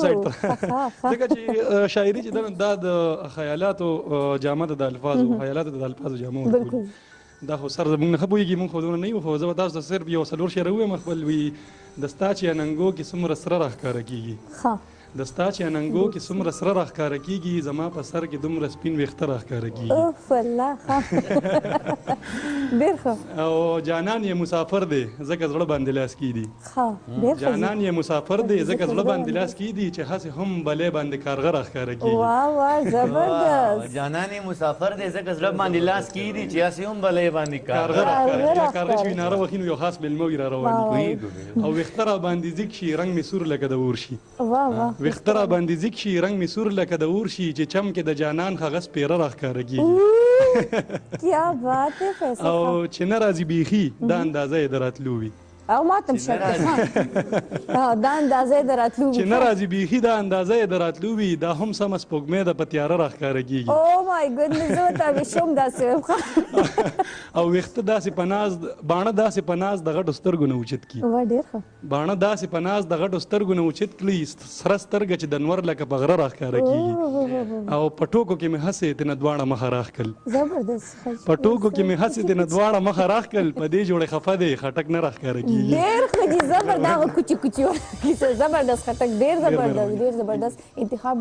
سایډ ته ځکه چې شاعري چې دا د خیالاتو جامه ده، د الفاظو خیالاتو د الفاظو جامه ورکول دا خو سر زموږ نه ښه پوهېږي، موږ خو دونه نه یو، خو زه به تاسو ته صرف یو څلور شعره ووایم خپل. وي د ستا چې اننګو کې څومره سره راښکاره کېږي، د ستا چې اننګو کې څومره سره راښکاره کېږي، زما په سر کې دومره سپین ویښته راښکاره کېږي. اوف الله ډېر ښه. او جانان یې مسافر دی ځکه زړه باندې لاس کېږي، جانان یې مسافر دی ځکه زړه باندې لاس کېږي، چې هسې هم بلې باندې کارغه راښکاره کېږي. واه واه زبردست. جانان یې مسافر دی ځکه زړه باندې لاس کېږي چې هسې هم بلې باندې کارغه راښکاره کېږي. کارغه چې وي ناره وخي نو یو خاص مېلمه وي را روان وي، او ویښته را باندې ځیږ شي رنګ مې سور لکه د اور شي. ویښته را باندې ځیږ شي رنګ مې سور لکه د اور شي، چې چم کې د جانان هغه سپېره راښکاره کېږي. کیا بات ہے فیصل. او چې نه راځي بیخي دا اندازه یې د راتلو وي. او ماته هم شک دی دا اندازه یې د راتلو وي، چې نه راځي بیخي دا اندازه یې د راتلو وي، دا هم سمه سپوږمۍ ده په تیاره راښکاره کېږي. او مای ګډنس زه ورته همیشه هم داسې وایم. او ویښته داسې په ناز، باڼه داسې په ناز د غټو سترګو نه اوچت کړي. وا ډېر ښه. باڼه داسې په ناز د غټو سترګو نه اوچت کړي، سره سترګه چې د نور لکه په غره راښکاره کېږي. او په ټوکو کې مې هسې ترنه دواړه مخه راښکل، زبردست. په ټوکو کې مې هسې ترنه دواړه مخه راښکل، په دې جوړې خفه دی خټک نه راښکاره کېږي. ډېر ښه دي، زبردست. کوچي کوچي زبردست خټک، ډېر زبردست، ډېر زبردست انتخاب.